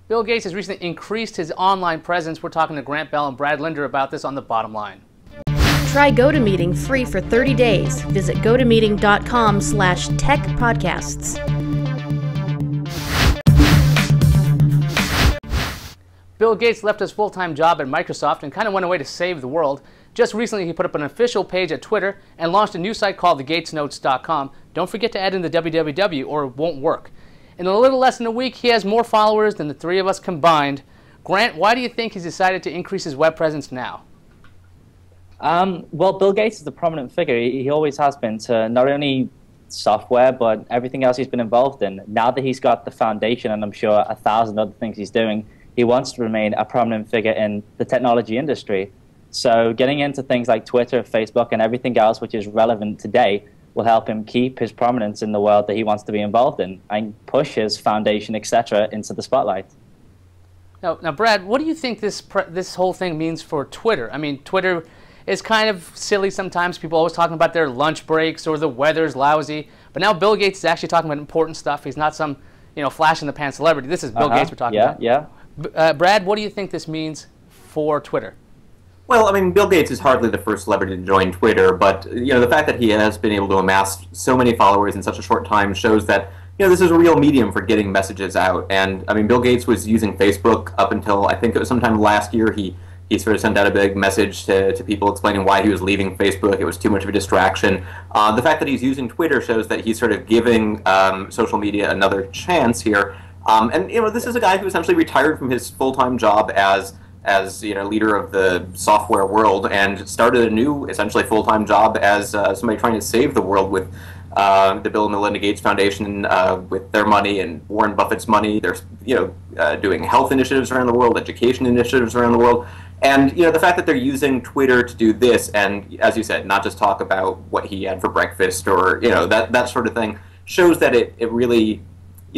Bill Gates has recently increased his online presence. We're talking to Grant Bell and Brad Linder about this on The Bottom Line. Try GoToMeeting free for 30 days. Visit gotomeeting.com/techpodcasts. Bill Gates left his full-time job at Microsoft and kind of went away to save the world. Just recently, he put up an official page at Twitter and launched a new site called thegatesnotes.com. Don't forget to add in the www or it won't work. In a little less than a week, he has more followers than the three of us combined. Grant, why do you think he's decided to increase his web presence now? Well, Bill Gates is a prominent figure. He always has been to not only software, but everything else he's been involved in. Now that he's got the foundation, and I'm sure 1,000 other things he's doing, he wants to remain a prominent figure in the technology industry. So getting into things like Twitter, Facebook, and everything else which is relevant today will help him keep his prominence in the world that he wants to be involved in and push his foundation, etc., into the spotlight. Now, Brad, what do you think this whole thing means for Twitter? I mean, Twitter is kind of silly sometimes. People always talking about their lunch breaks or the weather's lousy. But now Bill Gates is actually talking about important stuff. He's not some, flash-in-the-pan celebrity. This is Bill Gates we're talking about. Yeah. Brad, what do you think this means for Twitter? Well, I mean, Bill Gates is hardly the first celebrity to join Twitter, but the fact that he has been able to amass so many followers in such a short time shows that this is a real medium for getting messages out. And I mean, Bill Gates was using Facebook up until I think it was sometime last year. He sort of sent out a big message to people explaining why he was leaving Facebook. It was too much of a distraction. The fact that he's using Twitter shows that he's sort of giving social media another chance here. And this is a guy who essentially retired from his full-time job as leader of the software world and started a new, essentially full-time job as somebody trying to save the world with the Bill and Melinda Gates Foundation with their money and Warren Buffett's money. They're doing health initiatives around the world, education initiatives around the world, and the fact that they're using Twitter to do this, and as you said, not just talk about what he had for breakfast or that sort of thing, shows that it really.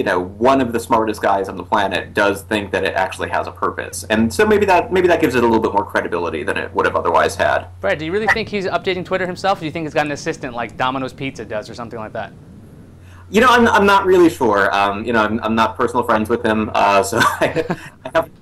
One of the smartest guys on the planet does think that it actually has a purpose, and so maybe that gives it a little bit more credibility than it would have otherwise had. Brad, do you really think he's updating Twitter himself, or do you think he's got an assistant like Domino's Pizza does, or something like that? I'm not really sure. I'm not personal friends with him, so I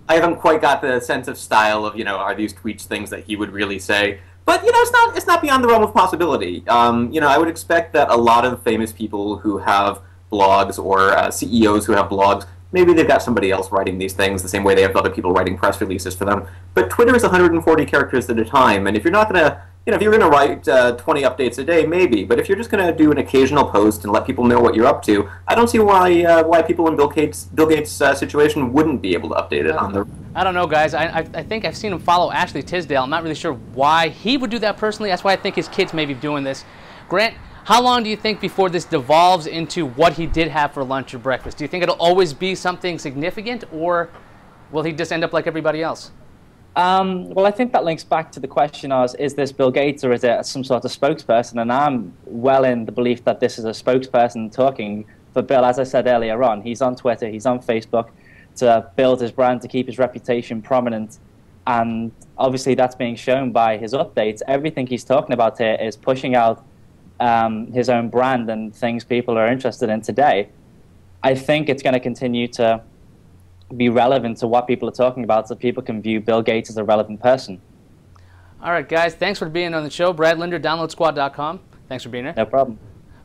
haven't quite got the sense of style of are these tweets things that he would really say. But it's not beyond the realm of possibility. I would expect that a lot of famous people who have blogs or CEOs who have blogs, maybe they've got somebody else writing these things the same way they have other people writing press releases for them. But Twitter is 140 characters at a time, and if you're not going to, if you're going to write 20 updates a day, maybe. But if you're just going to do an occasional post and let people know what you're up to, I don't see why people in Bill Gates' situation wouldn't be able to update it on their. I don't know, guys. I think I've seen him follow Ashley Tisdale. I'm not really sure why he would do that personally. That's why I think his kids may be doing this. Grant, how long do you think before this devolves into what he did have for lunch or breakfast? Do you think it'll always be something significant, or will he just end up like everybody else? Well, I think that links back to the question of, is this Bill Gates or is it some sort of spokesperson? And I'm well in the belief that this is a spokesperson talking for Bill. As I said earlier on, he's on Twitter, he's on Facebook to build his brand, to keep his reputation prominent. And obviously that's being shown by his updates. Everything he's talking about here is pushing out his own brand and things people are interested in today. I think it's going to continue to be relevant to what people are talking about so people can view Bill Gates as a relevant person. All right, guys, thanks for being on the show. Brad Linder, DownloadSquad.com. Thanks for being here. No problem.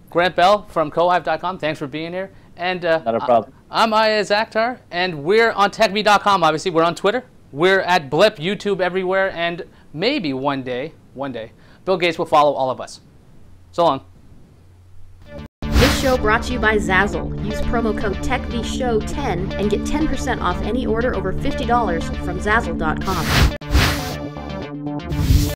Grant Bell from Kohive.com. Thanks for being here. And not a problem. I'm Aya Zakhtar, and we're on TechMe.com, obviously. We're on Twitter. We're at Blip, YouTube, everywhere, and maybe one day, Bill Gates will follow all of us. So long. This show brought to you by Zazzle. Use promo code TechVShow10 and get 10% off any order over $50 from Zazzle.com.